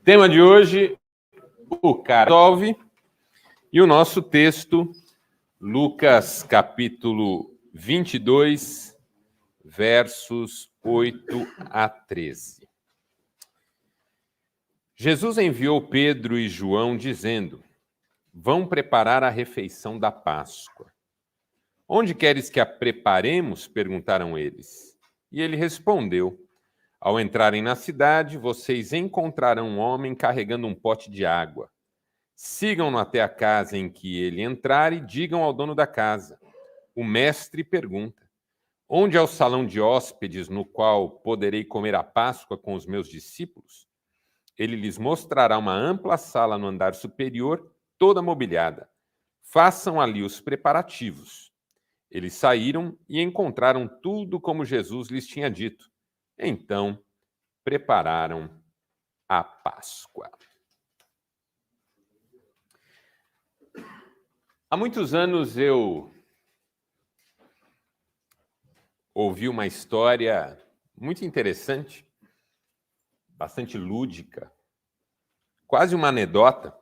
Tema de hoje, o cara resolve. E o nosso texto, Lucas capítulo 22, versos 8 a 13. Jesus enviou Pedro e João dizendo: vão preparar a refeição da Páscoa. Onde queres que a preparemos? Perguntaram eles. E ele respondeu: ao entrarem na cidade, vocês encontrarão um homem carregando um pote de água. Sigam-no até a casa em que ele entrar e digam ao dono da casa: o mestre pergunta: onde é o salão de hóspedes no qual poderei comer a Páscoa com os meus discípulos? Ele lhes mostrará uma ampla sala no andar superior, toda mobiliada. Façam ali os preparativos. Eles saíram e encontraram tudo como Jesus lhes tinha dito. Então, prepararam a Páscoa. Há muitos anos eu ouvi uma história muito interessante, bastante lúdica, quase uma anedota,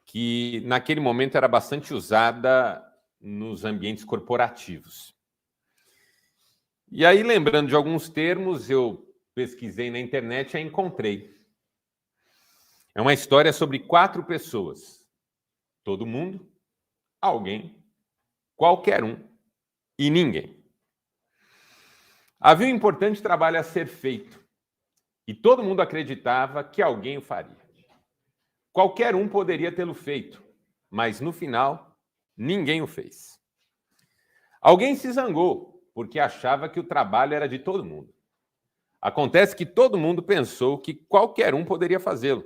que naquele momento era bastante usada nos ambientes corporativos. E aí, lembrando de alguns termos, eu pesquisei na internet e a encontrei. É uma história sobre 4 pessoas. Todo mundo, alguém, qualquer um e ninguém. Havia um importante trabalho a ser feito e todo mundo acreditava que alguém o faria. Qualquer um poderia tê-lo feito, mas no final, ninguém o fez. Alguém se zangou porque achava que o trabalho era de todo mundo. Acontece que todo mundo pensou que qualquer um poderia fazê-lo,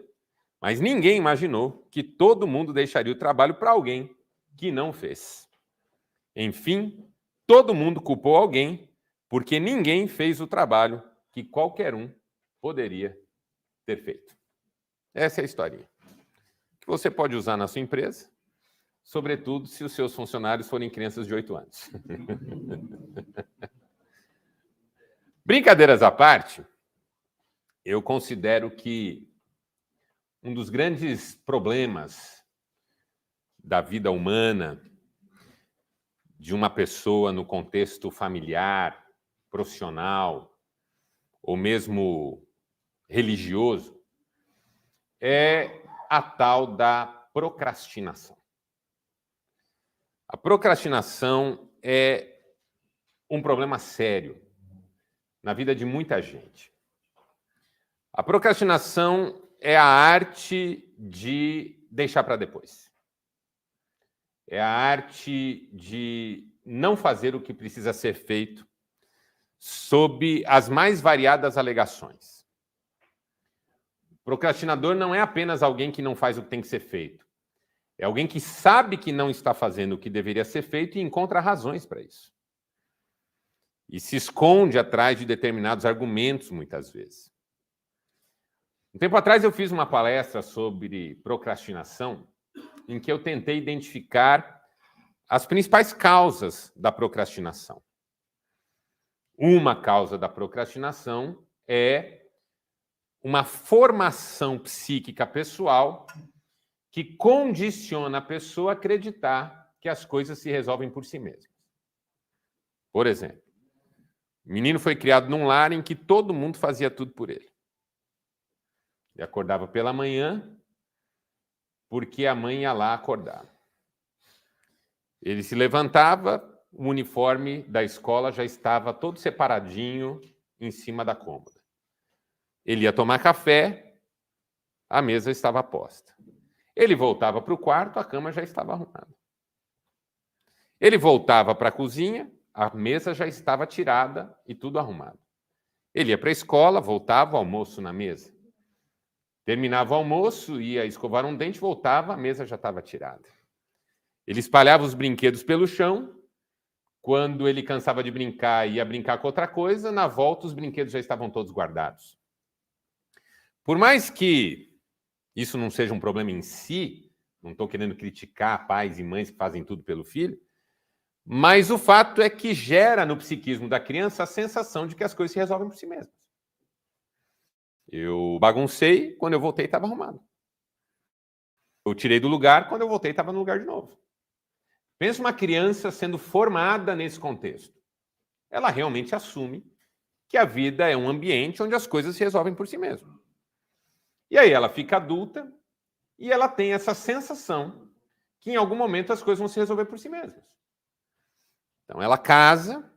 mas ninguém imaginou que todo mundo deixaria o trabalho para alguém que não fez. Enfim, todo mundo culpou alguém porque ninguém fez o trabalho que qualquer um poderia ter feito. Essa é a historinha que você pode usar na sua empresa, sobretudo se os seus funcionários forem crianças de 8 anos. Brincadeiras à parte, eu considero que um dos grandes problemas da vida humana, de uma pessoa no contexto familiar, profissional, ou mesmo religioso, é a tal da procrastinação. A procrastinação é um problema sério na vida de muita gente. A procrastinação é a arte de deixar para depois. É a arte de não fazer o que precisa ser feito sob as mais variadas alegações. O procrastinador não é apenas alguém que não faz o que tem que ser feito. É alguém que sabe que não está fazendo o que deveria ser feito e encontra razões para isso. E se esconde atrás de determinados argumentos, muitas vezes. Um tempo atrás eu fiz uma palestra sobre procrastinação, em que eu tentei identificar as principais causas da procrastinação. Uma causa da procrastinação é uma formação psíquica pessoal que condiciona a pessoa a acreditar que as coisas se resolvem por si mesmas. Por exemplo, o menino foi criado num lar em que todo mundo fazia tudo por ele. Ele acordava pela manhã porque a mãe ia lá acordar. Ele se levantava, o uniforme da escola já estava todo separadinho em cima da cômoda. Ele ia tomar café, a mesa estava posta. Ele voltava para o quarto, a cama já estava arrumada. Ele voltava para a cozinha, a mesa já estava tirada e tudo arrumado. Ele ia para a escola, voltava, o almoço na mesa. Terminava o almoço, ia escovar um dente, voltava, a mesa já estava tirada. Ele espalhava os brinquedos pelo chão. Quando ele cansava de brincar e ia brincar com outra coisa, na volta os brinquedos já estavam todos guardados. Por mais que isso não seja um problema em si, não estou querendo criticar pais e mães que fazem tudo pelo filho, mas o fato é que gera no psiquismo da criança a sensação de que as coisas se resolvem por si mesmas. Eu baguncei, quando eu voltei estava arrumado. Eu tirei do lugar, quando eu voltei estava no lugar de novo. Pensa uma criança sendo formada nesse contexto. Ela realmente assume que a vida é um ambiente onde as coisas se resolvem por si mesmo. E aí ela fica adulta e ela tem essa sensação que em algum momento as coisas vão se resolver por si mesmas. Então ela casa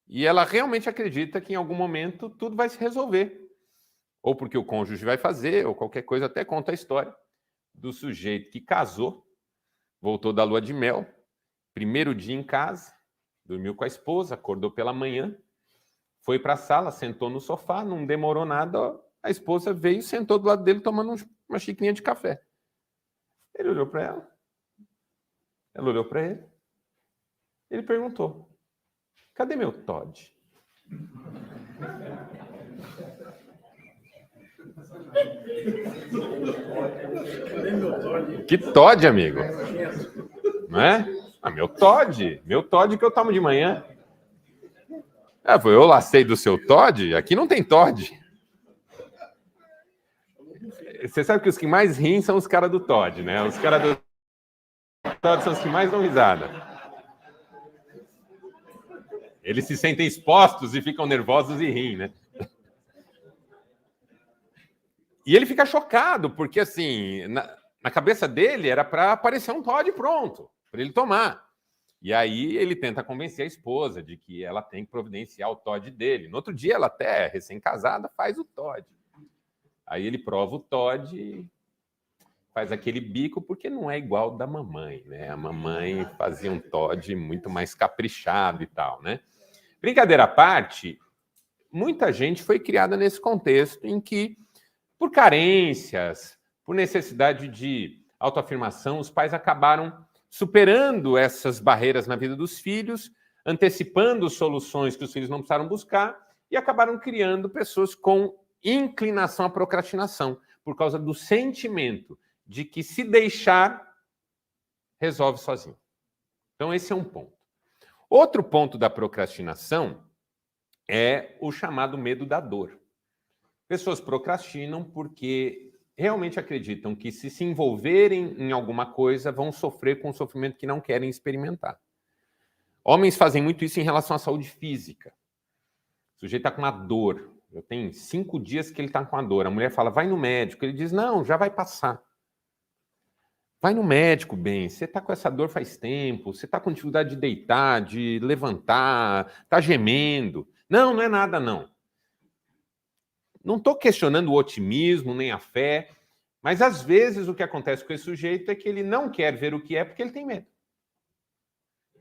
e ela realmente acredita que em algum momento tudo vai se resolver. Ou porque o cônjuge vai fazer, ou qualquer coisa. Até conta a história do sujeito que casou, voltou da lua de mel, primeiro dia em casa, dormiu com a esposa, acordou pela manhã, foi para a sala, sentou no sofá, não demorou nada, a esposa veio e sentou do lado dele tomando uma xicrinha de café. Ele olhou para ela olhou para ele, ele perguntou: cadê meu Todd? Que Todd, amigo? Não é? Meu Todd que eu tomo de manhã. Eu lacei do seu Todd? Aqui não tem Todd. Você sabe que os que mais riem são os caras do Todd, né? Os caras do Todd são os que mais dão risada. Eles se sentem expostos e ficam nervosos e riem, né? E ele fica chocado, porque assim, na cabeça dele era para aparecer um Todd pronto, para ele tomar. E aí ele tenta convencer a esposa de que ela tem que providenciar o Todd dele. No outro dia, ela até, recém-casada, faz o Todd. Aí ele prova o Todd e faz aquele bico, porque não é igual da mamãe, né? A mamãe fazia um Todd muito mais caprichado e tal, né? Brincadeira à parte, muita gente foi criada nesse contexto em que, por carências, por necessidade de autoafirmação, os pais acabaram superando essas barreiras na vida dos filhos, antecipando soluções que os filhos não precisaram buscar e acabaram criando pessoas com inclinação à procrastinação, por causa do sentimento de que se deixar, resolve sozinho. Então, esse é um ponto. Outro ponto da procrastinação é o chamado medo da dor. Pessoas procrastinam porque realmente acreditam que, se envolverem em alguma coisa, vão sofrer com um sofrimento que não querem experimentar. Homens fazem muito isso em relação à saúde física. O sujeito está com uma dor. Eu tenho 5 dias que ele está com a dor. A mulher fala, vai no médico. Ele diz, não, já vai passar. Vai no médico, bem. Você está com essa dor faz tempo. Você está com dificuldade de deitar, de levantar, está gemendo. Não, não é nada, não. Não estou questionando o otimismo, nem a fé, mas às vezes o que acontece com esse sujeito é que ele não quer ver o que é porque ele tem medo.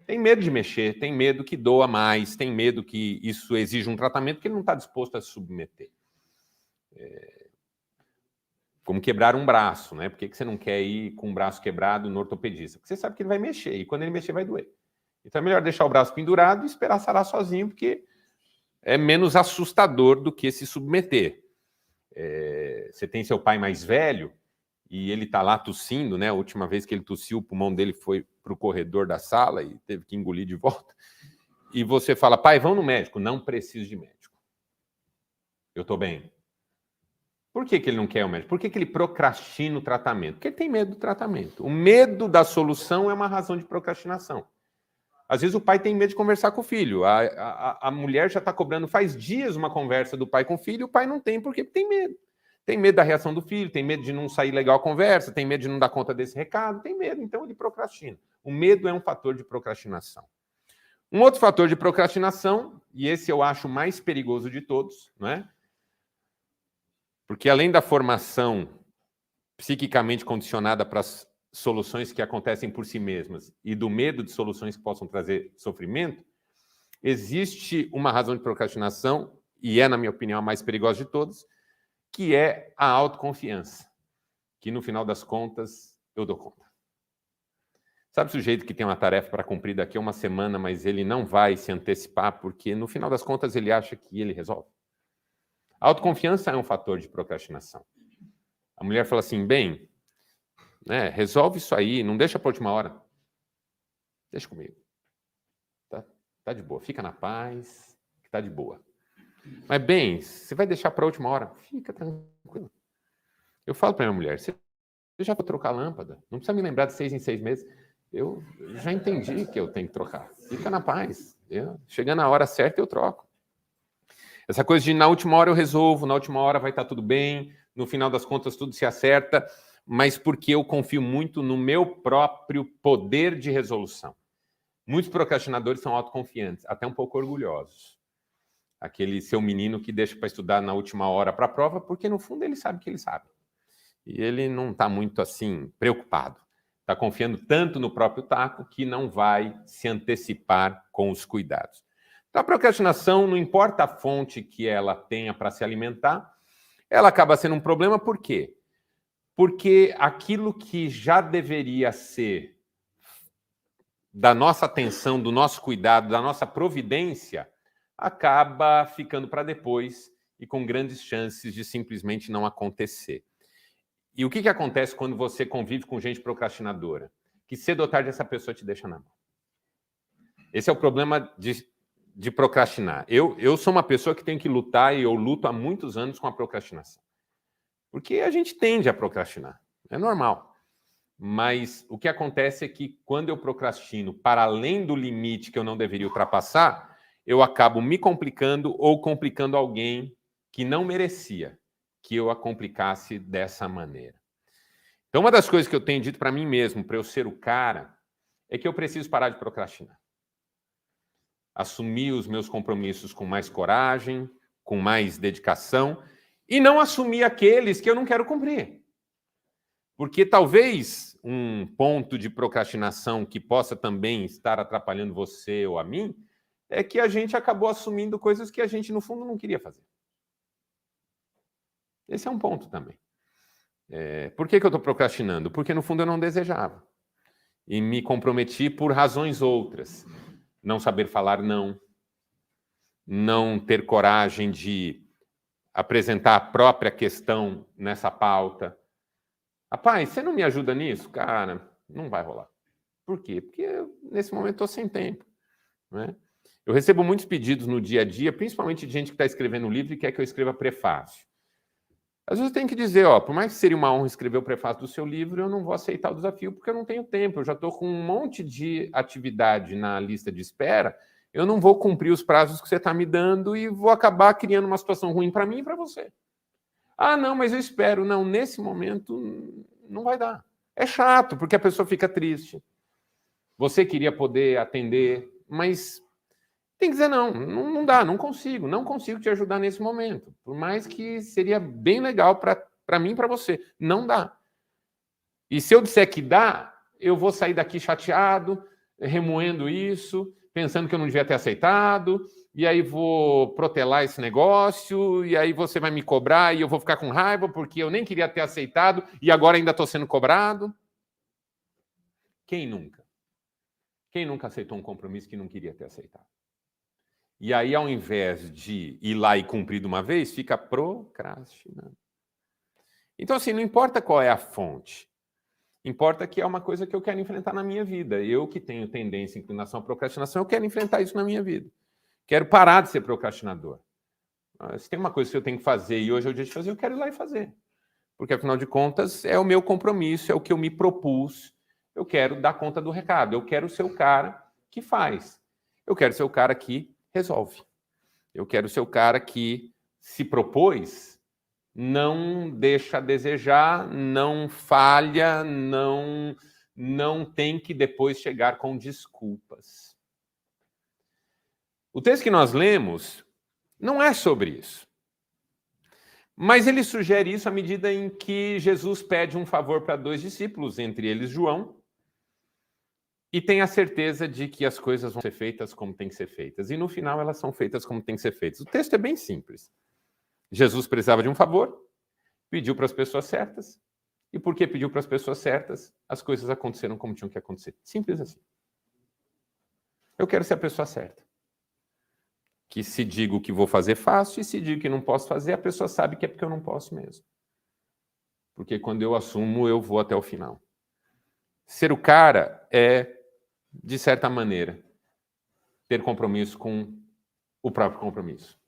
Tem medo de mexer, tem medo que doa mais, tem medo que isso exija um tratamento que ele não está disposto a se submeter. Como quebrar um braço, né? Por que você não quer ir com o braço quebrado no ortopedista? Porque você sabe que ele vai mexer, e quando ele mexer vai doer. Então é melhor deixar o braço pendurado e esperar sarar sozinho, porque é menos assustador do que se submeter. Você tem seu pai mais velho e ele está lá tossindo, né? A última vez que ele tossiu, o pulmão dele foi para o corredor da sala e teve que engolir de volta. E você fala, pai, vamos no médico. Não preciso de médico. Eu estou bem. Por que ele não quer o médico? Por que ele procrastina o tratamento? Porque ele tem medo do tratamento. O medo da solução é uma razão de procrastinação. Às vezes o pai tem medo de conversar com o filho. A mulher já está cobrando faz dias uma conversa do pai com o filho e o pai não tem porque tem medo. Tem medo da reação do filho, tem medo de não sair legal a conversa, tem medo de não dar conta desse recado, tem medo, então ele procrastina. O medo é um fator de procrastinação. Um outro fator de procrastinação, e esse eu acho mais perigoso de todos, não é? Porque além da formação psiquicamente condicionada para as soluções que acontecem por si mesmas e do medo de soluções que possam trazer sofrimento, existe uma razão de procrastinação, e é, na minha opinião, a mais perigosa de todas, que é a autoconfiança, que no final das contas eu dou conta. Sabe o sujeito que tem uma tarefa para cumprir daqui a uma semana, mas ele não vai se antecipar porque no final das contas ele acha que ele resolve? A autoconfiança é um fator de procrastinação. A mulher fala assim, bem, né, resolve isso aí, não deixa para a última hora. Deixa comigo. Tá de boa, fica na paz, que tá de boa. Mas, bem, você vai deixar para a última hora? Fica tranquilo. Eu falo para minha mulher, você já vou trocar a lâmpada, não precisa me lembrar de 6 em 6 meses. Eu já entendi que eu tenho que trocar. Fica na paz. Chegando a hora certa, eu troco. Essa coisa de na última hora eu resolvo, na última hora vai estar tudo bem, no final das contas tudo se acerta, mas porque eu confio muito no meu próprio poder de resolução. Muitos procrastinadores são autoconfiantes, até um pouco orgulhosos. Aquele seu menino que deixa para estudar na última hora para a prova, porque no fundo ele sabe que ele sabe. E ele não está muito assim preocupado. Está confiando tanto no próprio taco que não vai se antecipar com os cuidados. Então, a procrastinação, não importa a fonte que ela tenha para se alimentar, ela acaba sendo um problema por quê? Porque aquilo que já deveria ser da nossa atenção, do nosso cuidado, da nossa providência, acaba ficando para depois e com grandes chances de simplesmente não acontecer. E o que acontece quando você convive com gente procrastinadora? Que cedo ou tarde essa pessoa te deixa na mão. Esse é o problema de procrastinar. Eu sou uma pessoa que tem que lutar, e eu luto há muitos anos com a procrastinação. Porque a gente tende a procrastinar, é normal. Mas o que acontece é que quando eu procrastino para além do limite que eu não deveria ultrapassar, eu acabo me complicando ou complicando alguém que não merecia que eu a complicasse dessa maneira. Então, uma das coisas que eu tenho dito para mim mesmo, para eu ser o cara, é que eu preciso parar de procrastinar. Assumir os meus compromissos com mais coragem, com mais dedicação, e não assumir aqueles que eu não quero cumprir. Porque talvez um ponto de procrastinação que possa também estar atrapalhando você ou a mim é que a gente acabou assumindo coisas que a gente, no fundo, não queria fazer. Esse é um ponto também. Por que eu estou procrastinando? Porque, no fundo, eu não desejava. E me comprometi por razões outras. Não saber falar não. Não ter coragem de apresentar a própria questão nessa pauta. Rapaz, você não me ajuda nisso? Cara, não vai rolar. Por quê? Porque eu, nesse momento, estou sem tempo. Né? Eu recebo muitos pedidos no dia a dia, principalmente de gente que está escrevendo um livro e quer que eu escreva prefácio. Às vezes eu tenho que dizer, por mais que seria uma honra escrever o prefácio do seu livro, eu não vou aceitar o desafio porque eu não tenho tempo. Eu já estou com um monte de atividade na lista de espera, eu não vou cumprir os prazos que você está me dando e vou acabar criando uma situação ruim para mim e para você. Ah, não, mas eu espero. Não, nesse momento não vai dar. É chato, porque a pessoa fica triste. Você queria poder atender, mas tem que dizer não dá, não consigo te ajudar nesse momento. Por mais que seria bem legal para mim e para você. Não dá. E se eu disser que dá, eu vou sair daqui chateado, remoendo isso, pensando que eu não devia ter aceitado, e aí vou protelar esse negócio, e aí você vai me cobrar, e eu vou ficar com raiva porque eu nem queria ter aceitado, e agora ainda estou sendo cobrado. Quem nunca? Quem nunca aceitou um compromisso que não queria ter aceitado? E aí, ao invés de ir lá e cumprir de uma vez, fica procrastinando. Então, assim, não importa qual é a fonte. Importa que é uma coisa que eu quero enfrentar na minha vida. Eu que tenho tendência, inclinação à procrastinação, eu quero enfrentar isso na minha vida. Quero parar de ser procrastinador. Se tem uma coisa que eu tenho que fazer e hoje é o dia de fazer, eu quero ir lá e fazer. Porque, afinal de contas, é o meu compromisso, é o que eu me propus. Eu quero dar conta do recado. Eu quero ser o cara que faz. Eu quero ser o cara que resolve. Eu quero ser o cara que se propôs, não deixa a desejar, não falha, não tem que depois chegar com desculpas. O texto que nós lemos não é sobre isso. Mas ele sugere isso à medida em que Jesus pede um favor para 2 discípulos, entre eles João, e tem a certeza de que as coisas vão ser feitas como têm que ser feitas. E no final elas são feitas como têm que ser feitas. O texto é bem simples. Jesus precisava de um favor, pediu para as pessoas certas, e porque pediu para as pessoas certas, as coisas aconteceram como tinham que acontecer. Simples assim. Eu quero ser a pessoa certa. Que se digo o que vou fazer, faço, e se digo que não posso fazer, a pessoa sabe que é porque eu não posso mesmo. Porque quando eu assumo, eu vou até o final. Ser o cara é, de certa maneira, ter compromisso com o próprio compromisso.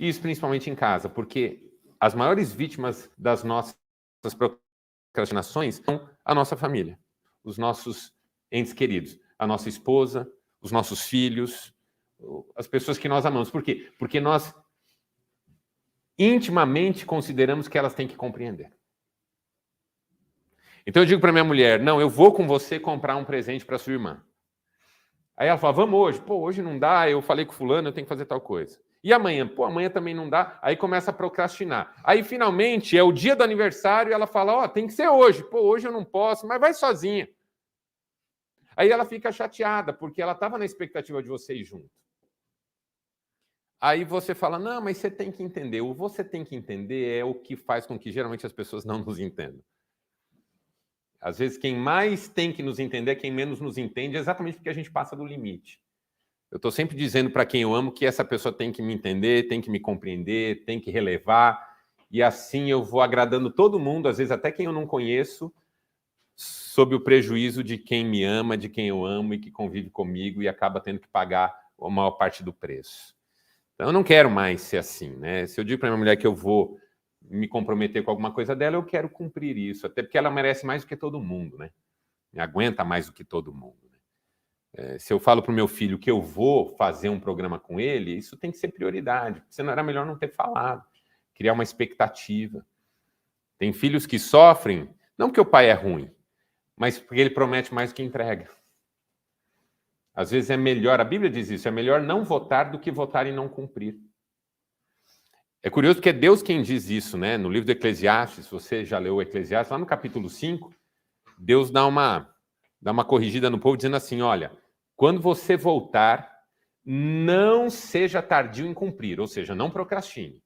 E isso principalmente em casa, porque as maiores vítimas das nossas procrastinações são a nossa família, os nossos entes queridos, a nossa esposa, os nossos filhos, as pessoas que nós amamos. Por quê? Porque nós intimamente consideramos que elas têm que compreender. Então eu digo para minha mulher, não, eu vou com você comprar um presente para sua irmã. Aí ela fala, vamos hoje. Pô, hoje não dá, eu falei com fulano, eu tenho que fazer tal coisa. E amanhã? Pô, amanhã também não dá. Aí começa a procrastinar. Aí, finalmente, é o dia do aniversário e ela fala, ó, tem que ser hoje. Pô, hoje eu não posso, mas vai sozinha. Aí ela fica chateada, porque ela estava na expectativa de você ir junto. Aí você fala, não, mas você tem que entender. O você tem que entender é o que faz com que geralmente as pessoas não nos entendam. Às vezes, quem mais tem que nos entender é quem menos nos entende, exatamente porque a gente passa do limite. Eu estou sempre dizendo para quem eu amo que essa pessoa tem que me entender, tem que me compreender, tem que relevar, e assim eu vou agradando todo mundo, às vezes até quem eu não conheço, sob o prejuízo de quem me ama, de quem eu amo e que convive comigo e acaba tendo que pagar a maior parte do preço. Então eu não quero mais ser assim, né? Se eu digo para minha mulher que eu vou me comprometer com alguma coisa dela, eu quero cumprir isso, até porque ela merece mais do que todo mundo, né? Me aguenta mais do que todo mundo. Se eu falo para o meu filho que eu vou fazer um programa com ele, isso tem que ser prioridade. Senão era melhor não ter falado. Criar uma expectativa. Tem filhos que sofrem, não porque o pai é ruim, mas porque ele promete mais do que entrega. Às vezes é melhor, a Bíblia diz isso, é melhor não votar do que votar e não cumprir. É curioso porque é Deus quem diz isso, né? No livro do Eclesiastes, você já leu o Eclesiastes, lá no capítulo 5, Deus dá uma corrigida no povo dizendo assim, olha, quando você voltar, não seja tardio em cumprir, ou seja, não procrastine,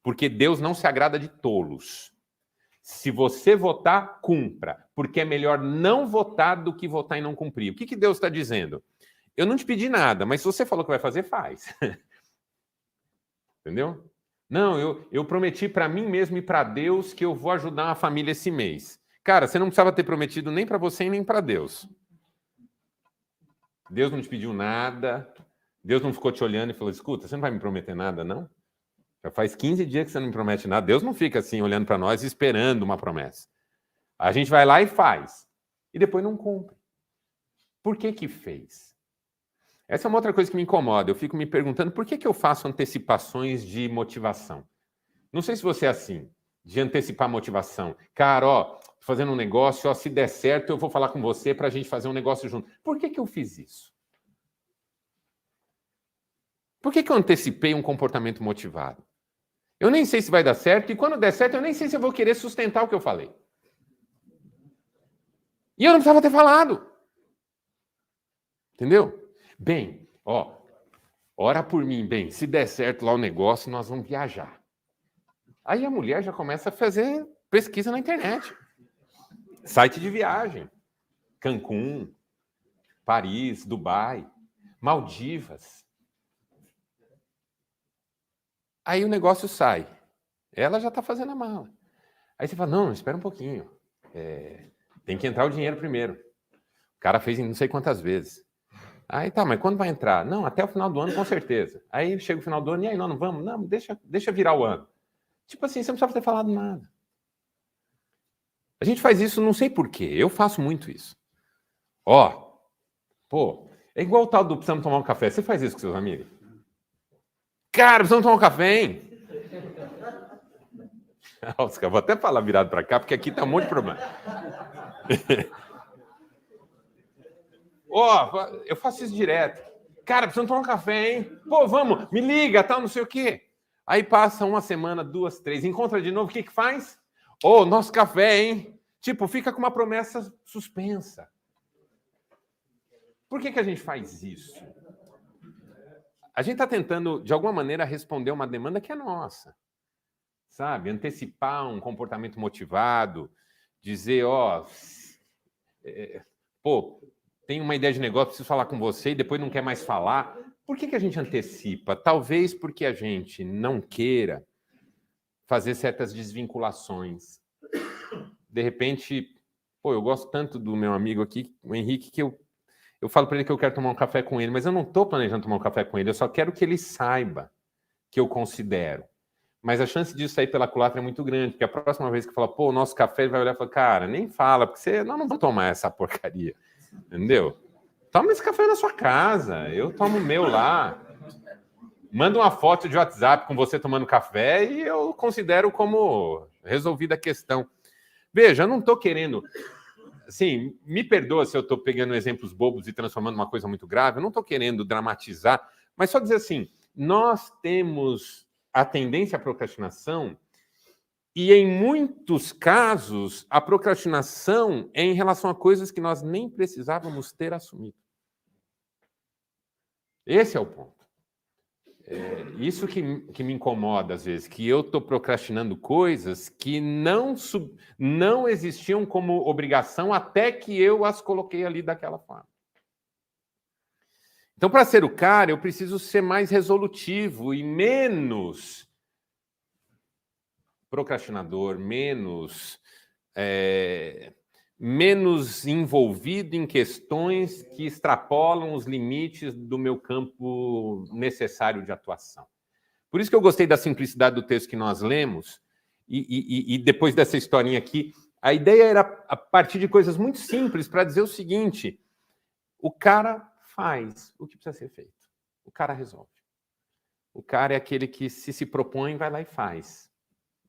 porque Deus não se agrada de tolos. Se você votar, cumpra, porque é melhor não votar do que votar e não cumprir. O que Deus está dizendo? Eu não te pedi nada, mas se você falou que vai fazer, faz. Entendeu? Não, eu prometi para mim mesmo e para Deus que eu vou ajudar uma família esse mês. Cara, você não precisava ter prometido nem para você e nem para Deus. Deus não te pediu nada, Deus não ficou te olhando e falou, escuta, você não vai me prometer nada, não? Já faz 15 dias que você não me promete nada. Deus não fica assim, olhando para nós, esperando uma promessa. A gente vai lá e faz. E depois não cumpre. Por que fez? Essa é uma outra coisa que me incomoda. Eu fico me perguntando por que eu faço antecipações de motivação. Não sei se você é assim, de antecipar motivação. Cara, ó, tô fazendo um negócio, ó, se der certo, eu vou falar com você para a gente fazer um negócio junto. Por que eu fiz isso? Por que eu antecipei um comportamento motivado? Eu nem sei se vai dar certo, e quando der certo, eu nem sei se eu vou querer sustentar o que eu falei. E eu não precisava ter falado. Entendeu? Bem, ó, ora por mim, bem, se der certo lá o negócio, nós vamos viajar. Aí a mulher já começa a fazer pesquisa na internet. Site de viagem. Cancún, Paris, Dubai, Maldivas. Aí o negócio sai. Ela já está fazendo a mala. Aí você fala, não, espera um pouquinho. Tem que entrar o dinheiro primeiro. O cara fez em não sei quantas vezes. Aí tá, mas quando vai entrar? Não, até o final do ano, com certeza. Aí chega o final do ano, e aí, não vamos? Não, deixa virar o ano. Tipo assim, você não precisava ter falado nada. A gente faz isso, não sei porquê. Eu faço muito isso. Ó, pô, é igual o tal do precisamos tomar um café. Você faz isso com seus amigos? Cara, precisamos tomar um café, hein? Oscar, vou até falar virado para cá, porque aqui tá um monte de problema. Ó, eu faço isso direto. Cara, precisamos tomar um café, hein? Pô, vamos, me liga, tal, não sei o quê. Aí passa uma semana, 2, 3, encontra de novo, o que faz? Ô, nosso café, hein? Tipo, fica com uma promessa suspensa. Por que a gente faz isso? A gente está tentando, de alguma maneira, responder uma demanda que é nossa. Sabe? Antecipar um comportamento motivado, dizer, ó, pô, tem uma ideia de negócio, preciso falar com você e depois não quer mais falar. Por que a gente antecipa? Talvez porque a gente não queira fazer certas desvinculações. De repente, pô, eu gosto tanto do meu amigo aqui, o Henrique, que eu falo para ele que eu quero tomar um café com ele, mas eu não estou planejando tomar um café com ele, eu só quero que ele saiba que eu considero. Mas a chance disso sair pela culatra é muito grande, porque a próxima vez que fala, pô, o nosso café, ele vai olhar e falar, cara, nem fala, porque nós não vamos tomar essa porcaria, entendeu? Toma esse café na sua casa, eu tomo o meu lá. Manda uma foto de WhatsApp com você tomando café e eu considero como resolvida a questão. Veja, eu não estou querendo... Assim, me perdoa se eu estou pegando exemplos bobos e transformando uma coisa muito grave, eu não estou querendo dramatizar, mas só dizer assim, nós temos a tendência à procrastinação e, em muitos casos, a procrastinação é em relação a coisas que nós nem precisávamos ter assumido. Esse é o ponto. Isso que me incomoda, às vezes, que eu estou procrastinando coisas que não existiam como obrigação até que eu as coloquei ali daquela forma. Então, para ser o cara, eu preciso ser mais resolutivo e menos procrastinador, menos envolvido em questões que extrapolam os limites do meu campo necessário de atuação. Por isso que eu gostei da simplicidade do texto que nós lemos, e depois dessa historinha aqui, a ideia era, a partir de coisas muito simples, para dizer o seguinte: o cara faz o que precisa ser feito. O cara resolve. O cara é aquele que se propõe, vai lá e faz.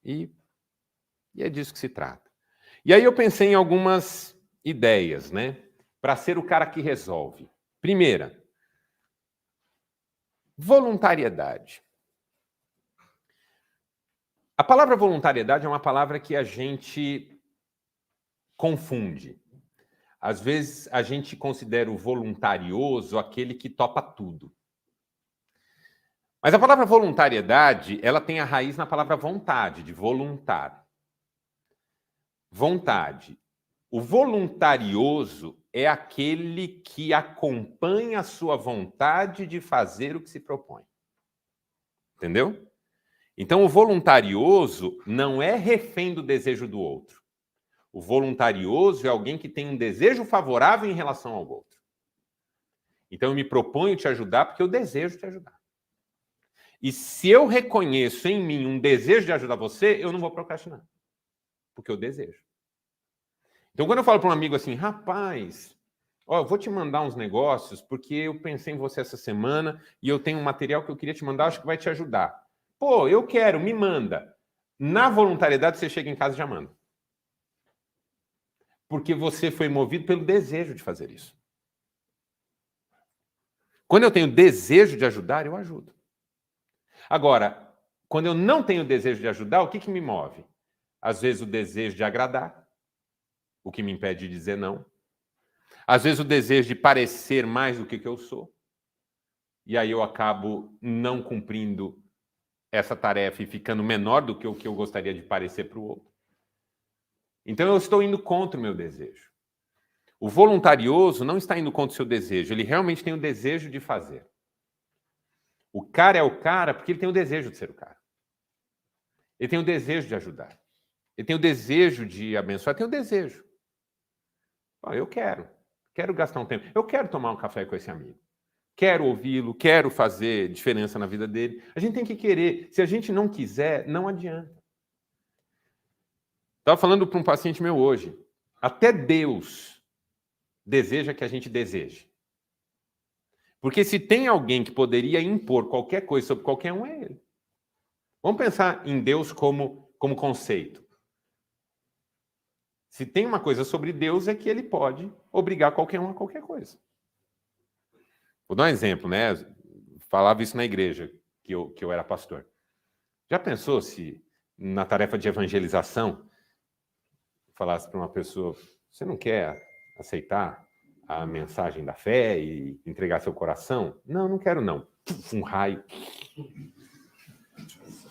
E é disso que se trata. E aí eu pensei em algumas ideias, né? Para ser o cara que resolve. Primeira, voluntariedade. A palavra voluntariedade é uma palavra que a gente confunde. Às vezes a gente considera o voluntarioso aquele que topa tudo. Mas a palavra voluntariedade, ela tem a raiz na palavra vontade, de voluntar. Vontade. O voluntarioso é aquele que acompanha a sua vontade de fazer o que se propõe. Entendeu? Então, o voluntarioso não é refém do desejo do outro. O voluntarioso é alguém que tem um desejo favorável em relação ao outro. Então, eu me proponho te ajudar porque eu desejo te ajudar. E se eu reconheço em mim um desejo de ajudar você, eu não vou procrastinar. Porque eu desejo. Então, quando eu falo para um amigo assim, rapaz, eu vou te mandar uns negócios porque eu pensei em você essa semana e eu tenho um material que eu queria te mandar, acho que vai te ajudar. Pô, eu quero, me manda. Na voluntariedade, você chega em casa e já manda. Porque você foi movido pelo desejo de fazer isso. Quando eu tenho desejo de ajudar, eu ajudo. Agora, quando eu não tenho desejo de ajudar, o que me move? Às vezes o desejo de agradar, o que me impede de dizer não. Às vezes o desejo de parecer mais do que eu sou. E aí eu acabo não cumprindo essa tarefa e ficando menor do que o que eu gostaria de parecer para o outro. Então eu estou indo contra o meu desejo. O voluntarioso não está indo contra o seu desejo, ele realmente tem o desejo de fazer. O cara é o cara porque ele tem o desejo de ser o cara. Ele tem o desejo de ajudar. Ele tem o desejo de abençoar, tem o desejo. Eu quero gastar um tempo, eu quero tomar um café com esse amigo. Quero ouvi-lo, quero fazer diferença na vida dele. A gente tem que querer. Se a gente não quiser, não adianta. Estava falando para um paciente meu hoje. Até Deus deseja que a gente deseje. Porque se tem alguém que poderia impor qualquer coisa sobre qualquer um, é ele. Vamos pensar em Deus como conceito. Se tem uma coisa sobre Deus, é que ele pode obrigar qualquer um a qualquer coisa. Vou dar um exemplo, né? Falava isso na igreja, que eu era pastor. Já pensou se, na tarefa de evangelização, falasse para uma pessoa, você não quer aceitar a mensagem da fé e entregar seu coração? Não, não quero não. Um raio.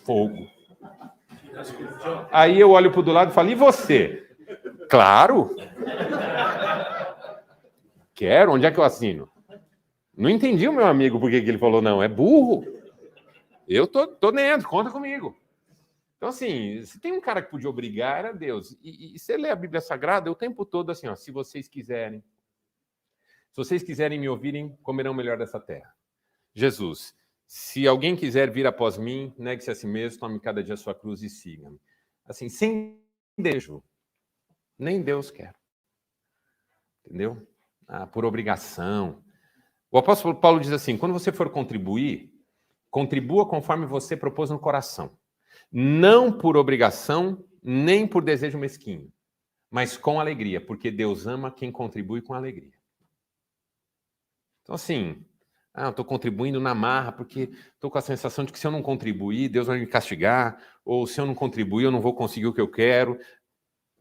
Fogo. Aí eu olho para o do lado e falo, e você? Claro. Quero, onde é que eu assino? Não entendi o meu amigo por que ele falou não, é burro. Eu tô dentro, conta comigo. Então, assim, se tem um cara que podia obrigar, era Deus. E você lê a Bíblia Sagrada o tempo todo assim, ó, se vocês quiserem me ouvirem, comerão melhor dessa terra. Jesus, Se alguém quiser vir após mim, negue-se a si mesmo, tome cada dia a sua cruz e siga-me. Assim, sem desejo. Nem Deus quer. Entendeu? Por obrigação. O apóstolo Paulo diz assim, quando você for contribuir, contribua conforme você propôs no coração. Não por obrigação, nem por desejo mesquinho, mas com alegria, porque Deus ama quem contribui com alegria. Então, assim, eu estou contribuindo na marra, porque estou com a sensação de que se eu não contribuir, Deus vai me castigar, ou se eu não contribuir, eu não vou conseguir o que eu quero.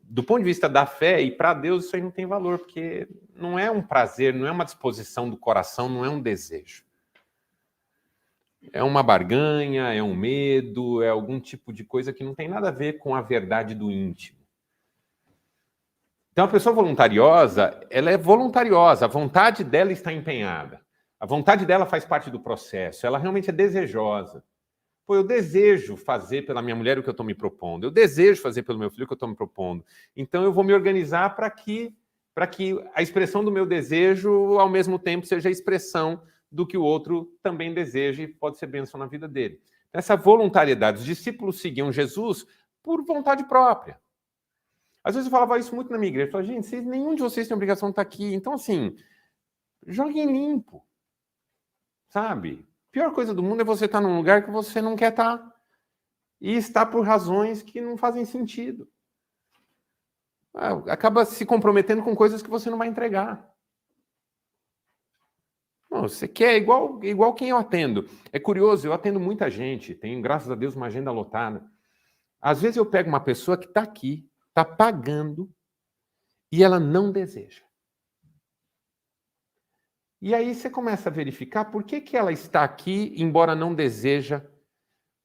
Do ponto de vista da fé, e para Deus isso aí não tem valor, porque não é um prazer, não é uma disposição do coração, não é um desejo. É uma barganha, é um medo, é algum tipo de coisa que não tem nada a ver com a verdade do íntimo. Então, a pessoa voluntariosa, ela é voluntariosa, a vontade dela está empenhada. A vontade dela faz parte do processo, ela realmente é desejosa. Pô, eu desejo fazer pela minha mulher o que eu estou me propondo, eu desejo fazer pelo meu filho o que eu estou me propondo. Então, eu vou me organizar para que a expressão do meu desejo, ao mesmo tempo, seja a expressão do que o outro também deseja e pode ser bênção na vida dele. Essa voluntariedade, os discípulos seguiam Jesus por vontade própria. Às vezes eu falava isso muito na minha igreja. Eu falava, gente, nenhum de vocês tem obrigação de estar aqui. Então, assim, joguem limpo. Sabe? A pior coisa do mundo é você estar num lugar que você não quer estar. E estar por razões que não fazem sentido. Acaba se comprometendo com coisas que você não vai entregar. Não, você quer igual quem eu atendo. É curioso, eu atendo muita gente. Tenho, graças a Deus, uma agenda lotada. Às vezes eu pego uma pessoa que está aqui, está pagando, e ela não deseja. E aí você começa a verificar por que ela está aqui, embora não deseja.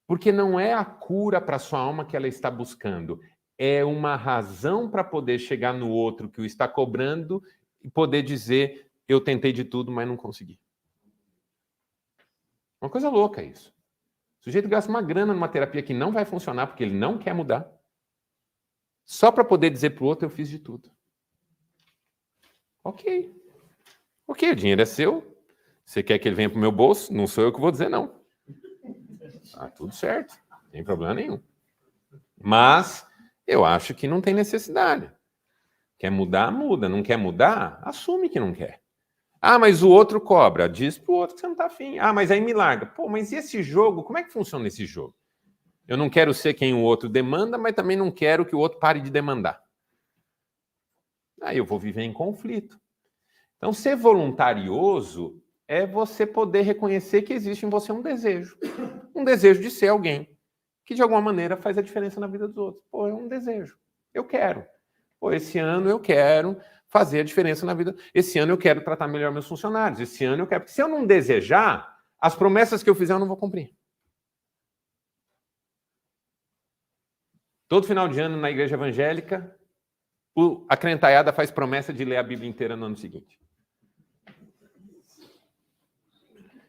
Porque não é a cura para a sua alma que ela está buscando. É uma razão para poder chegar no outro que o está cobrando e poder dizer, eu tentei de tudo, mas não consegui. Uma coisa louca isso. O sujeito gasta uma grana numa terapia que não vai funcionar porque ele não quer mudar. Só para poder dizer para o outro, eu fiz de tudo. Ok, o dinheiro é seu. Você quer que ele venha para o meu bolso? Não sou eu que vou dizer não. Tudo certo, não tem problema nenhum. Mas eu acho que não tem necessidade. Quer mudar, muda. Não quer mudar, assume que não quer. Mas o outro cobra. Diz pro outro que você não tá afim. Mas aí me larga. Pô, mas e esse jogo? Como é que funciona esse jogo? Eu não quero ser quem o outro demanda, mas também não quero que o outro pare de demandar. Aí eu vou viver em conflito. Então, ser voluntarioso é você poder reconhecer que existe em você um desejo. Um desejo de ser alguém que, de alguma maneira, faz a diferença na vida dos outros. Pô, é um desejo. Eu quero. Pô, esse ano eu quero fazer a diferença na vida. Esse ano eu quero tratar melhor meus funcionários. Esse ano eu quero. Porque se eu não desejar, as promessas que eu fizer eu não vou cumprir. Todo final de ano, na igreja evangélica, a crentaiada faz promessa de ler a Bíblia inteira no ano seguinte.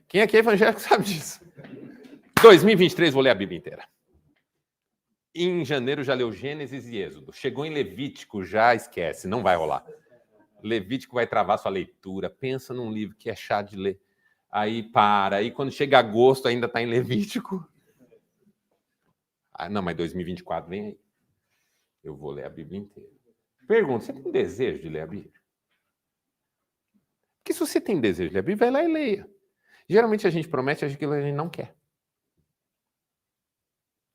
Quem aqui é evangélico sabe disso. 2023 vou ler a Bíblia inteira. Em janeiro já leu Gênesis e Êxodo. Chegou em Levítico, já esquece, não vai rolar. Levítico vai travar sua leitura. Pensa num livro que é chato de ler. Aí para. Aí quando chega agosto ainda está em Levítico. Não, mas 2024 vem aí. Eu vou ler a Bíblia inteira. Pergunta, você tem desejo de ler a Bíblia? Porque se você tem desejo de ler a Bíblia, vai lá e leia. Geralmente a gente promete aquilo que a gente não quer.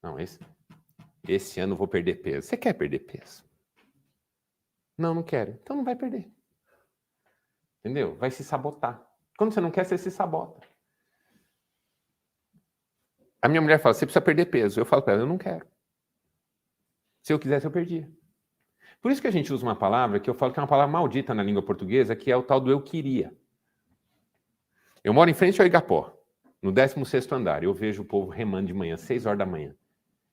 Não, esse ano eu vou perder peso. Você quer perder peso? Não quero. Então não vai perder. Entendeu? Vai se sabotar. Quando você não quer, você se sabota. A minha mulher fala, você precisa perder peso. Eu falo para ela, eu não quero. Se eu quisesse, eu perdia. Por isso que a gente usa uma palavra que eu falo que é uma palavra maldita na língua portuguesa, que é o tal do eu queria. Eu moro em frente ao Igapó, no 16º andar. Eu vejo o povo remando de manhã, 6 horas da manhã.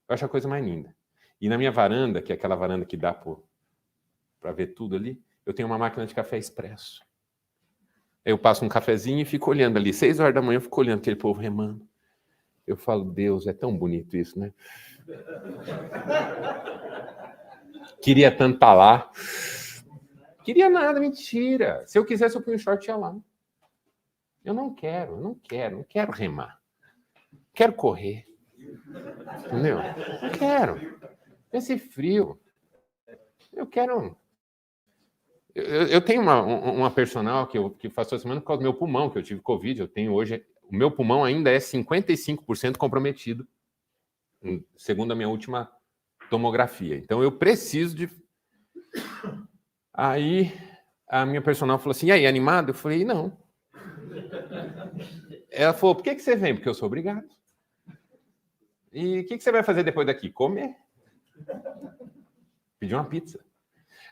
Eu acho a coisa mais linda. E na minha varanda, que é aquela varanda que dá para ver tudo ali, eu tenho uma máquina de café expresso. Eu passo um cafezinho e fico olhando ali. 6 horas da manhã eu fico olhando aquele povo remando. Eu falo, Deus, é tão bonito isso, né? Queria tanto estar lá. Queria nada, mentira. Se eu quisesse, eu punho um short e ia lá. Eu não quero remar. Quero correr. Entendeu? Não quero. Esse frio. Eu quero... Eu tenho uma personal que passou a semana por causa do meu pulmão, que eu tive Covid. Eu tenho hoje... O meu pulmão ainda é 55% comprometido, segundo a minha última tomografia. Então, eu preciso de... Aí, a minha personal falou assim, e aí, animado? Eu falei, não. Ela falou, por que você vem? Porque eu sou obrigado. E o que você vai fazer depois daqui? Comer. Pedir uma pizza.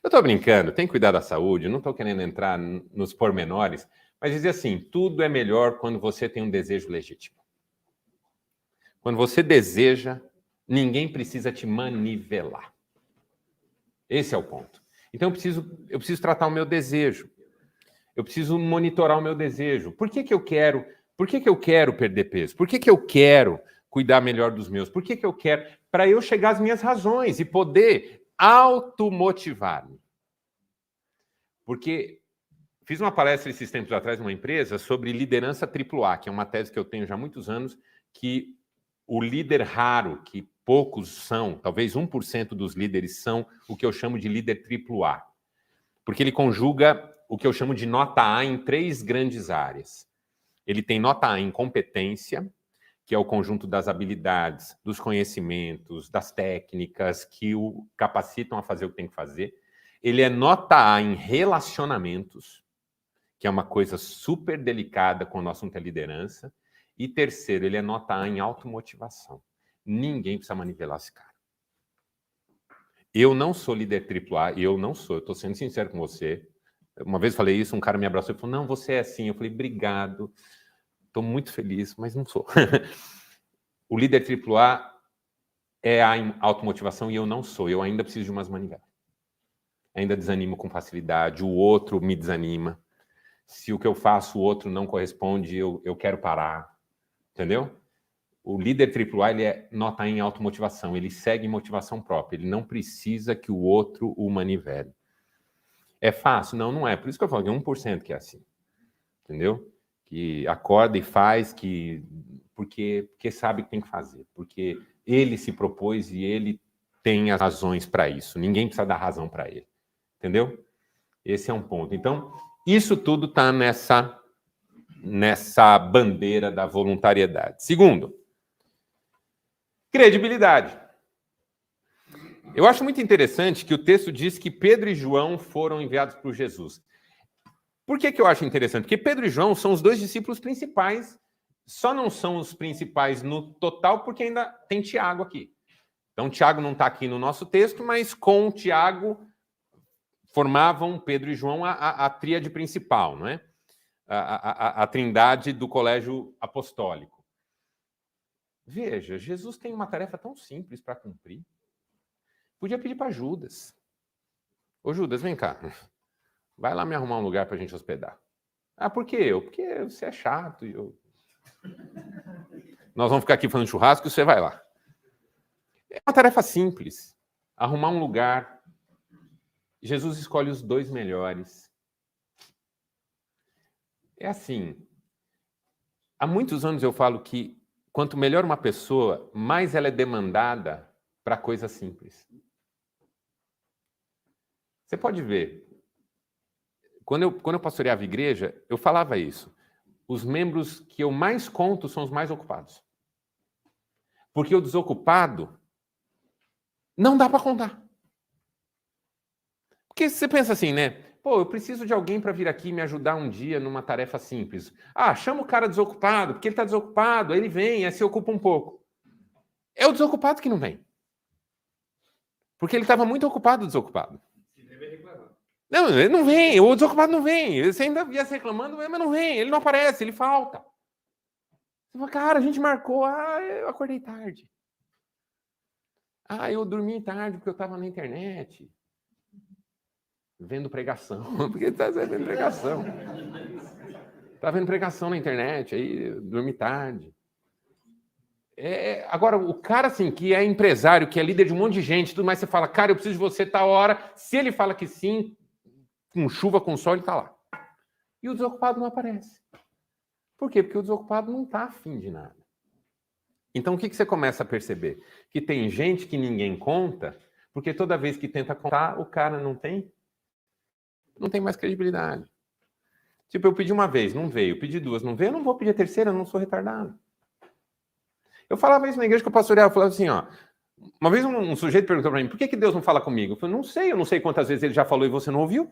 Eu tô brincando, tem que cuidar da saúde, não tô querendo entrar nos pormenores, mas dizer assim, tudo é melhor quando você tem um desejo legítimo. Quando você deseja, ninguém precisa te manivelar. Esse é o ponto. Então eu preciso tratar o meu desejo. Eu preciso monitorar o meu desejo. Por que eu quero perder peso? Por que eu quero cuidar melhor dos meus? Por que eu quero? Para eu chegar às minhas razões e poder automotivar-me. Porque fiz uma palestra esses tempos atrás numa empresa sobre liderança AAA, que é uma tese que eu tenho já há muitos anos, que o líder raro, que poucos são, talvez 1% dos líderes são o que eu chamo de líder AAA. Porque ele conjuga o que eu chamo de nota A em 3 grandes áreas. Ele tem nota A em competência, que é o conjunto das habilidades, dos conhecimentos, das técnicas que o capacitam a fazer o que tem que fazer. Ele é nota A em relacionamentos, que é uma coisa super delicada quando o assunto é liderança. E terceiro, ele é nota A em automotivação. Ninguém precisa manivelar esse cara. Eu não sou líder AAA, eu não sou, eu estou sendo sincero com você. Uma vez falei isso, um cara me abraçou e falou, não, você é assim. Eu falei, obrigado, estou muito feliz, mas não sou. O líder AAA é a automotivação e eu não sou, eu ainda preciso de umas manivelas. Ainda desanimo com facilidade, o outro me desanima. Se o que eu faço, o outro não corresponde, eu quero parar, entendeu? O líder AAA, ele é nota em automotivação, ele segue motivação própria, ele não precisa que o outro o manivele. É fácil? Não, não é. Por isso que eu falo que é 1% que é assim, entendeu? Que acorda e faz, porque sabe que tem que fazer, porque ele se propôs e ele tem as razões para isso. Ninguém precisa dar razão para ele, entendeu? Esse é um ponto. Então, isso tudo está nessa bandeira da voluntariedade. Segundo, credibilidade. Eu acho muito interessante que o texto diz que Pedro e João foram enviados por Jesus. Por que eu acho interessante? Porque Pedro e João são os 2 discípulos principais, só não são os principais no total porque ainda tem Tiago aqui. Então, Tiago não está aqui no nosso texto, mas com Tiago formavam Pedro e João a tríade principal, não é? A trindade do colégio apostólico. Veja, Jesus tem uma tarefa tão simples para cumprir. Podia pedir para Judas. Ô Judas, vem cá. Vai lá me arrumar um lugar para a gente hospedar. Ah, por quê? Porque você é chato. Nós vamos ficar aqui falando churrasco e você vai lá. É uma tarefa simples. Arrumar um lugar. Jesus escolhe os 2 melhores. É assim. Há muitos anos eu falo que quanto melhor uma pessoa, mais ela é demandada para coisas simples. Você pode ver. Quando eu pastoreava a igreja, eu falava isso. Os membros que eu mais conto são os mais ocupados. Porque o desocupado não dá para contar. Porque você pensa assim, né? Pô, eu preciso de alguém para vir aqui me ajudar um dia numa tarefa simples. Ah, chama o cara desocupado, porque ele está desocupado, aí ele vem, aí se ocupa um pouco. É o desocupado que não vem. Porque ele estava muito ocupado, desocupado. Não, ele não vem, o desocupado não vem. Você ainda ia se reclamando, mas não vem, ele não aparece, ele falta. Você fala, cara, a gente marcou, eu acordei tarde. Eu dormi tarde porque eu estava na internet. Vendo pregação, porque está vendo pregação. Está vendo pregação na internet, aí dormi tarde. Agora, o cara assim, que é empresário, que é líder de um monte de gente, tudo mais, você fala, cara, eu preciso de você tal hora. Se ele fala que sim, com chuva, com sol, ele está lá. E o desocupado não aparece. Por quê? Porque o desocupado não está afim de nada. Então, o que você começa a perceber? Que tem gente que ninguém conta, porque toda vez que tenta contar, o cara não tem mais credibilidade. Tipo, eu pedi uma vez, não veio. Pedi duas, não veio. Eu não vou pedir a terceira, eu não sou retardado. Eu falava isso na igreja que eu pastoreava. Eu falava assim, ó. Uma vez um sujeito perguntou para mim, por que Deus não fala comigo? Eu falei, eu não sei quantas vezes ele já falou e você não ouviu.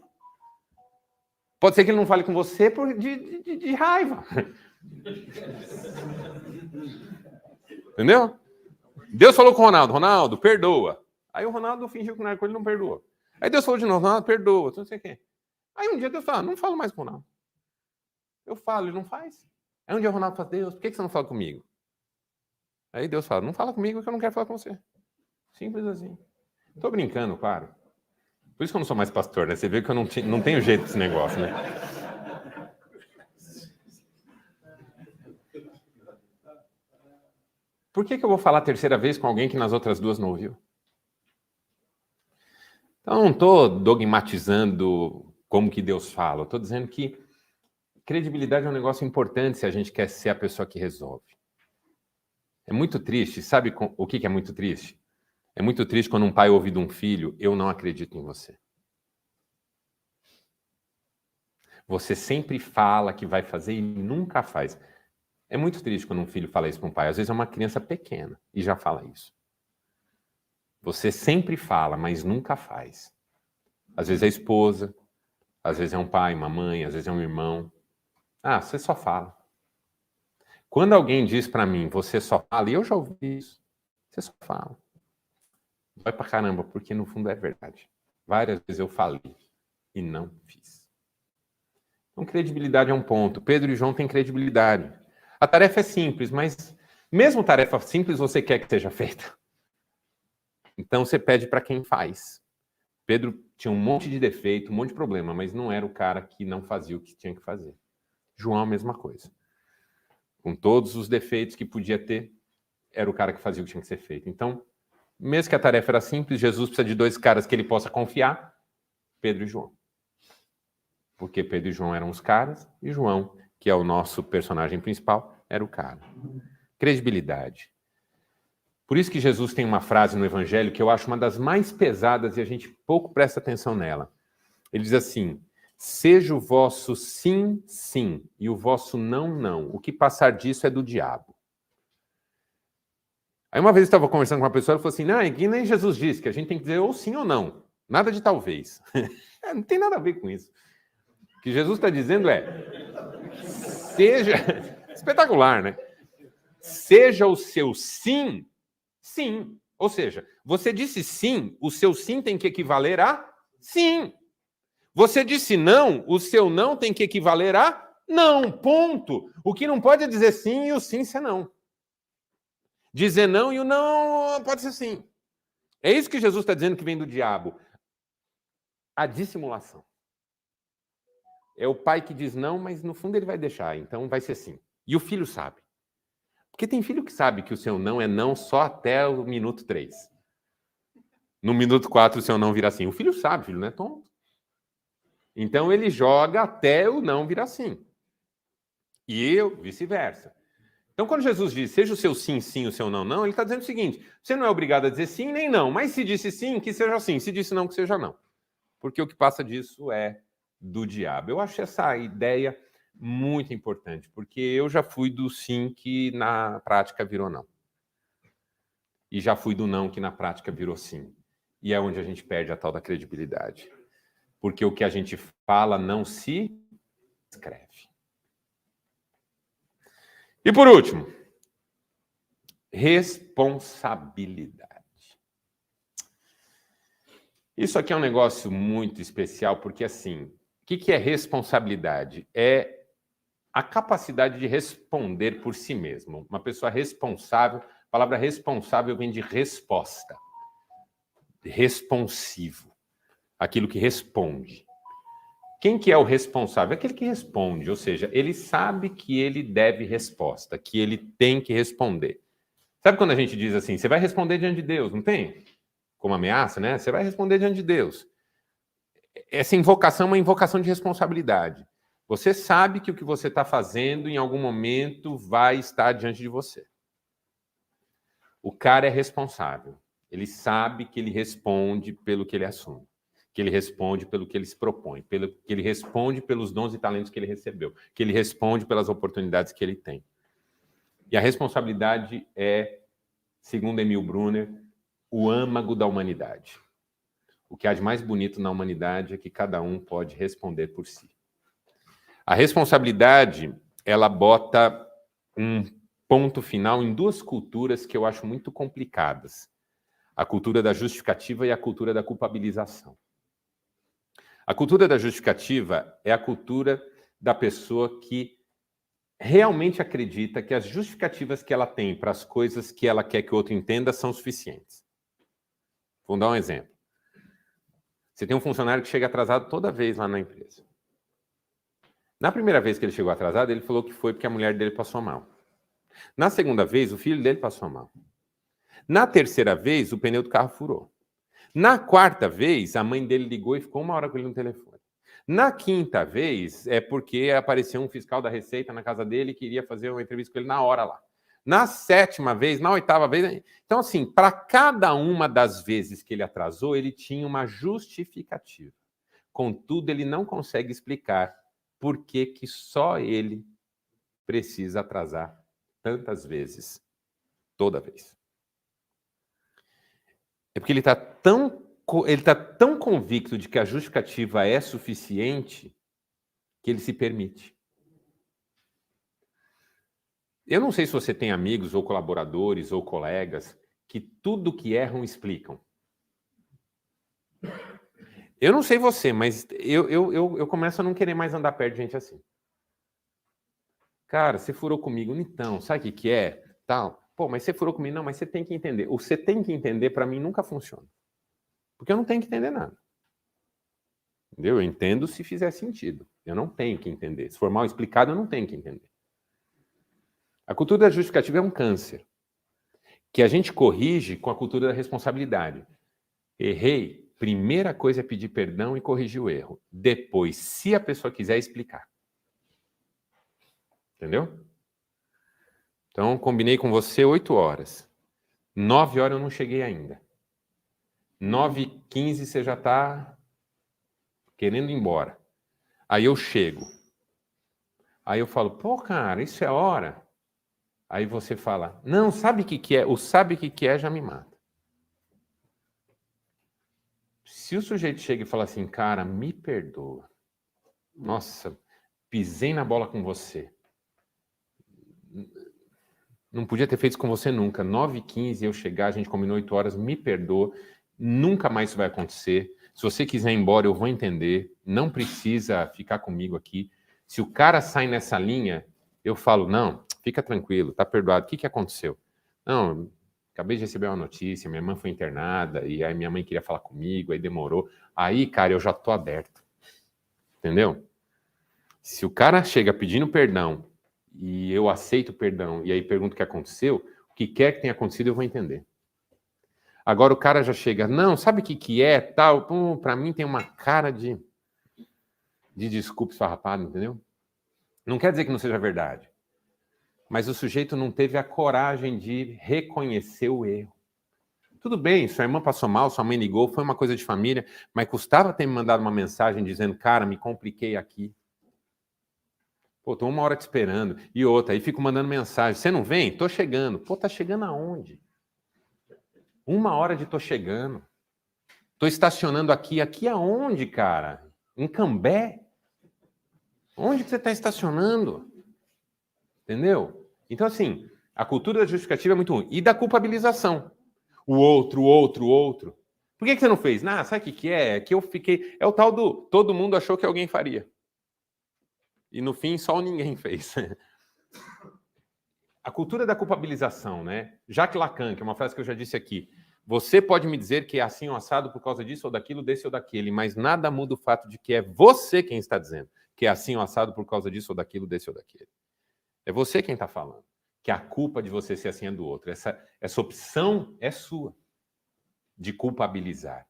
Pode ser que ele não fale com você de raiva. Entendeu? Deus falou com o Ronaldo, Ronaldo, perdoa. Aí o Ronaldo fingiu que não era com ele, não perdoou. Aí Deus falou de novo, Ronaldo, perdoa, não sei o quê. Aí um dia Deus fala, não falo mais com o Ronaldo. Eu falo, ele não faz. Aí um dia o Ronaldo fala, Deus, por que você não fala comigo? Aí Deus fala, não fala comigo que eu não quero falar com você. Simples assim. Tô brincando, claro. Por isso que eu não sou mais pastor, né? Você vê que eu não tenho jeito desse negócio, né? Por que eu vou falar a terceira vez com alguém que nas outras duas não ouviu? Então, eu não estou dogmatizando como que Deus fala. Eu estou dizendo que credibilidade é um negócio importante se a gente quer ser a pessoa que resolve. É muito triste. Sabe o que é muito triste? É muito triste quando um pai ouve de um filho, eu não acredito em você. Você sempre fala que vai fazer e nunca faz. É muito triste quando um filho fala isso para um pai. Às vezes é uma criança pequena e já fala isso. Você sempre fala, mas nunca faz. Às vezes é a esposa, às vezes é um pai, uma mãe, às vezes é um irmão. Ah, você só fala. Quando alguém diz para mim, você só fala, e eu já ouvi isso, você só fala. Vai pra caramba, porque no fundo é verdade. Várias vezes eu falei e não fiz. Então, credibilidade é um ponto. Pedro e João têm credibilidade. A tarefa é simples, mas mesmo tarefa simples você quer que seja feita. Então você pede para quem faz. Pedro tinha um monte de defeito, um monte de problema, mas não era o cara que não fazia o que tinha que fazer. João, a mesma coisa. Com todos os defeitos que podia ter, era o cara que fazia o que tinha que ser feito. Então, mesmo que a tarefa era simples, Jesus precisa de dois caras que ele possa confiar, Pedro e João. Porque Pedro e João eram os caras, e João, que é o nosso personagem principal, era o cara. Credibilidade. Por isso que Jesus tem uma frase no Evangelho que eu acho uma das mais pesadas e a gente pouco presta atenção nela. Ele diz assim, seja o vosso sim, sim, e o vosso não, não. O que passar disso é do diabo. Aí uma vez eu estava conversando com uma pessoa, ela falou assim, não, é que nem Jesus disse, que a gente tem que dizer ou sim ou não. Nada de talvez. Não tem nada a ver com isso. O que Jesus está dizendo é, seja... Espetacular, né? Seja o seu sim, sim. Ou seja, você disse sim, o seu sim tem que equivaler a sim. Você disse não, o seu não tem que equivaler a não, ponto. O que não pode é dizer sim e o sim ser não. Dizer não e o não pode ser sim. É isso que Jesus está dizendo que vem do diabo. A dissimulação. É o pai que diz não, mas no fundo ele vai deixar, então vai ser sim. E o filho sabe. Porque tem filho que sabe que o seu não é não só até o minuto 3. No minuto 4 o seu não vira sim. O filho sabe, o filho não é tonto. Então ele joga até o não virar sim. E eu, vice-versa. Então quando Jesus diz, seja o seu sim, sim, o seu não, não, ele está dizendo o seguinte, você não é obrigado a dizer sim nem não, mas se disse sim, que seja sim, se disse não, que seja não. Porque o que passa disso é do diabo. Eu acho essa ideia muito importante, porque eu já fui do sim que na prática virou não. E já fui do não que na prática virou sim. E é onde a gente perde a tal da credibilidade. Porque o que a gente fala não se escreve. E por último, responsabilidade. Isso aqui é um negócio muito especial, porque assim, o que é responsabilidade? É a capacidade de responder por si mesmo. Uma pessoa responsável, a palavra responsável vem de resposta. Responsivo. Aquilo que responde. Quem que é o responsável? Aquele que responde, ou seja, ele sabe que ele deve resposta, que ele tem que responder. Sabe quando a gente diz assim, você vai responder diante de Deus, não tem? Como ameaça, né? Você vai responder diante de Deus. Essa invocação é uma invocação de responsabilidade. Você sabe que o que você está fazendo, em algum momento, vai estar diante de você. O cara é responsável. Ele sabe que ele responde pelo que ele assume, que ele responde pelo que ele se propõe, pelo que ele responde pelos dons e talentos que ele recebeu, que ele responde pelas oportunidades que ele tem. E a responsabilidade é, segundo Emil Brunner, o âmago da humanidade. O que há de mais bonito na humanidade é que cada um pode responder por si. A responsabilidade, ela bota um ponto final em duas culturas que eu acho muito complicadas. A cultura da justificativa e a cultura da culpabilização. A cultura da justificativa é a cultura da pessoa que realmente acredita que as justificativas que ela tem para as coisas que ela quer que o outro entenda são suficientes. Vou dar um exemplo. Você tem um funcionário que chega atrasado toda vez lá na empresa. Na primeira vez que ele chegou atrasado, ele falou que foi porque a mulher dele passou mal. Na segunda vez, o filho dele passou mal. Na terceira vez, o pneu do carro furou. Na quarta vez, a mãe dele ligou e ficou 1 hora com ele no telefone. Na quinta vez, é porque apareceu um fiscal da Receita na casa dele e queria fazer uma entrevista com ele na hora lá. Na sétima vez, na oitava vez... Então, assim, para cada uma das vezes que ele atrasou, ele tinha uma justificativa. Contudo, ele não consegue explicar por que só ele precisa atrasar tantas vezes, toda vez. É porque ele está tão convicto de que a justificativa é suficiente que ele se permite. Eu não sei se você tem amigos ou colaboradores ou colegas que tudo que erram explicam. Eu não sei você, mas eu começo a não querer mais andar perto de gente assim. Cara, você furou comigo, então, sabe o que é? Tal. Pô, mas você furou comigo? Não, mas você tem que entender. O você tem que entender, para mim, nunca funciona. Porque eu não tenho que entender nada. Entendeu? Eu entendo se fizer sentido. Eu não tenho que entender. Se for mal explicado, eu não tenho que entender. A cultura da justificativa é um câncer que a gente corrige com a cultura da responsabilidade. Errei, primeira coisa é pedir perdão e corrigir o erro. Depois, se a pessoa quiser, explicar. Entendeu? Então, combinei com você 8 horas. 9 horas eu não cheguei ainda. 9h15 você já está querendo ir embora. Aí eu chego. Aí eu falo, pô, cara, isso é hora. Aí você fala, não, sabe o que é? O sabe o que é já me mata. Se o sujeito chega e fala assim, cara, me perdoa. Nossa, pisei na bola com você. Não podia ter feito isso com você nunca. 9h15 eu chegar, a gente combinou 8 horas, me perdoa. Nunca mais isso vai acontecer. Se você quiser ir embora, eu vou entender. Não precisa ficar comigo aqui. Se o cara sai nessa linha, eu falo, não, fica tranquilo, tá perdoado. O que aconteceu? Não, acabei de receber uma notícia, minha mãe foi internada, e aí minha mãe queria falar comigo, aí demorou. Aí, cara, eu já tô aberto. Entendeu? Se o cara chega pedindo perdão, e eu aceito o perdão, e aí pergunto o que aconteceu, o que quer que tenha acontecido, eu vou entender. Agora o cara já chega, não, sabe o que é, tal, para mim tem uma cara de desculpa esfarrapada, entendeu? Não quer dizer que não seja verdade, mas o sujeito não teve a coragem de reconhecer o erro. Tudo bem, sua irmã passou mal, sua mãe ligou, foi uma coisa de família, mas custava ter me mandado uma mensagem dizendo, cara, me compliquei aqui. Pô, tô 1 hora te esperando. E outra, aí fico mandando mensagem. Você não vem? Tô chegando. Pô, tá chegando aonde? 1 hora de tô chegando. Tô estacionando aqui. Aqui aonde, cara? Em Cambé? Onde que você tá estacionando? Entendeu? Então, assim, a cultura da justificativa é muito ruim. E da culpabilização. O outro. Por que você não fez? Ah, sabe o que é? É que eu fiquei... É o tal do... Todo mundo achou que alguém faria. E no fim, só ninguém fez. A cultura da culpabilização, né? Jacques Lacan, que é uma frase que eu já disse aqui. Você pode me dizer que é assim ou assado por causa disso ou daquilo, desse ou daquele, mas nada muda o fato de que é você quem está dizendo que é assim ou assado por causa disso ou daquilo, desse ou daquele. É você quem está falando que a culpa de você ser assim é do outro. Essa opção é sua de culpabilizar.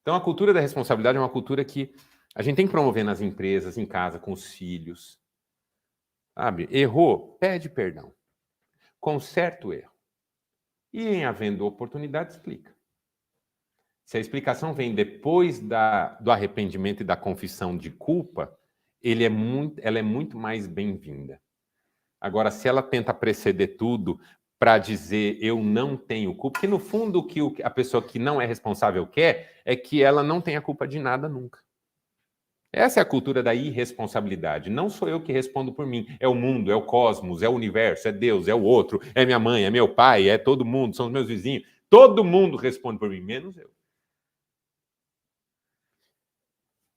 Então, a cultura da responsabilidade é uma cultura que a gente tem que promover nas empresas, em casa, com os filhos. Sabe? Errou, pede perdão. Conserta o erro. E, em havendo oportunidade, explica. Se a explicação vem depois do arrependimento e da confissão de culpa, ela é muito mais bem-vinda. Agora, se ela tenta preceder tudo para dizer eu não tenho culpa, porque no fundo o que a pessoa que não é responsável quer é que ela não tenha culpa de nada nunca. Essa é a cultura da irresponsabilidade. Não sou eu que respondo por mim. É o mundo, é o cosmos, é o universo, é Deus, é o outro, é minha mãe, é meu pai, é todo mundo, são os meus vizinhos. Todo mundo responde por mim, menos eu.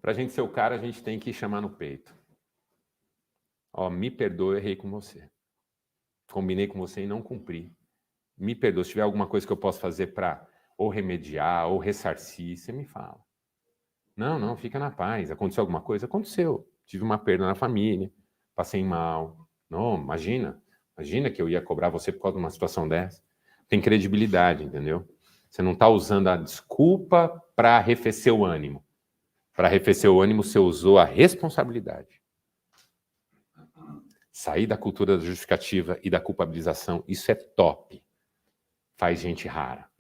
Para a gente ser o cara, a gente tem que chamar no peito. Ó, me perdoa, eu errei com você. Combinei com você e não cumpri. Me perdoa, se tiver alguma coisa que eu possa fazer para ou remediar ou ressarcir, você me fala. Não, fica na paz. Aconteceu alguma coisa? Aconteceu. Tive uma perda na família, passei mal. Não, imagina que eu ia cobrar você por causa de uma situação dessa. Tem credibilidade, entendeu? Você não está usando a desculpa para arrefecer o ânimo. Para arrefecer o ânimo, você usou a responsabilidade. Sair da cultura da justificativa e da culpabilização, isso é top. Faz gente rara.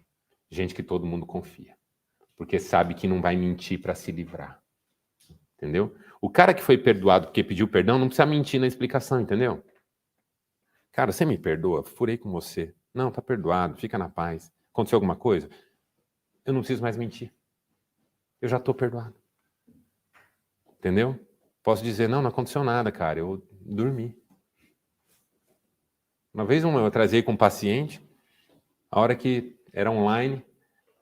Gente que todo mundo confia. Porque sabe que não vai mentir para se livrar. Entendeu? O cara que foi perdoado porque pediu perdão não precisa mentir na explicação, entendeu? Cara, você me perdoa? Furei com você. Não, tá perdoado, fica na paz. Aconteceu alguma coisa? Eu não preciso mais mentir. Eu já tô perdoado. Entendeu? Posso dizer, não aconteceu nada, cara, eu dormi. Uma vez eu trazei com um paciente, a hora que era online,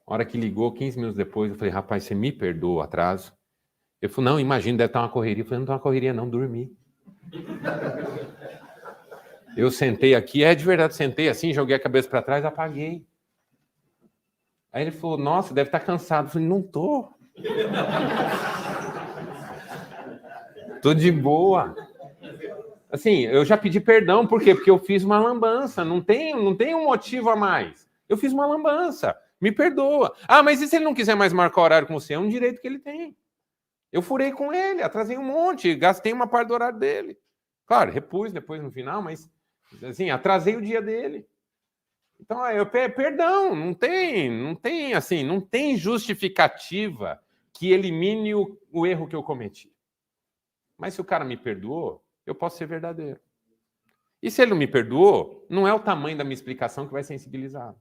a hora que ligou, 15 minutos depois, eu falei, rapaz, você me perdoa o atraso? Ele falou, não, imagina, deve estar uma correria. Eu falei, não está uma correria não, dormi. Eu sentei aqui, de verdade, sentei assim, joguei a cabeça para trás, apaguei. Aí ele falou, nossa, deve estar cansado. Eu falei, não tô. Tô de boa. Assim, eu já pedi perdão, por quê? Porque eu fiz uma lambança, não tem um motivo a mais. Eu fiz uma lambança, me perdoa. Ah, mas e se ele não quiser mais marcar horário com você? É um direito que ele tem. Eu furei com ele, atrasei um monte, gastei uma parte do horário dele. Claro, repus depois no final, mas assim, atrasei o dia dele. Então, perdão, não tem justificativa que elimine o erro que eu cometi. Mas se o cara me perdoou, eu posso ser verdadeiro. E se ele não me perdoou, não é o tamanho da minha explicação que vai sensibilizar.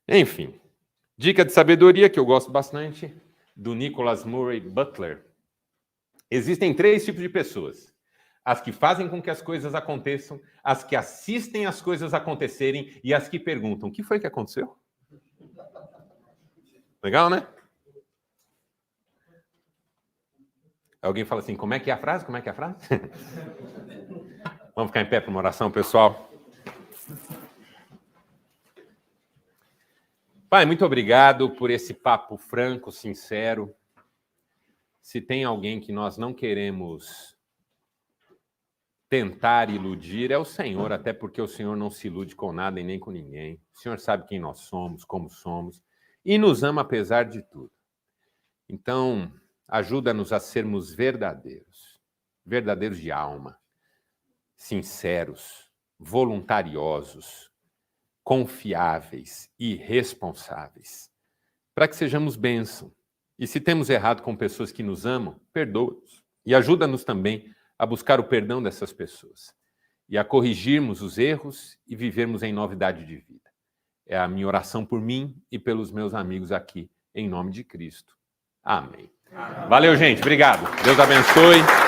Enfim, dica de sabedoria que eu gosto bastante, do Nicholas Murray Butler. Existem 3 tipos de pessoas. As que fazem com que as coisas aconteçam, as que assistem as coisas acontecerem e as que perguntam, o que foi que aconteceu? Legal, né? Alguém fala assim, como é que é a frase? Como é que é a frase? Vamos ficar em pé para uma oração, pessoal? Pai, muito obrigado por esse papo franco, sincero. Se tem alguém que nós não queremos tentar iludir, é o Senhor, até porque o Senhor não se ilude com nada e nem com ninguém. O Senhor sabe quem nós somos, como somos, e nos ama apesar de tudo. Então, ajuda-nos a sermos verdadeiros, verdadeiros de alma, sinceros, voluntariosos, confiáveis e responsáveis, para que sejamos bênção. E se temos errado com pessoas que nos amam, perdoa-nos. E ajuda-nos também a buscar o perdão dessas pessoas e a corrigirmos os erros e vivermos em novidade de vida. É a minha oração por mim e pelos meus amigos aqui, em nome de Cristo. Amém. Valeu, gente. Obrigado. Deus abençoe.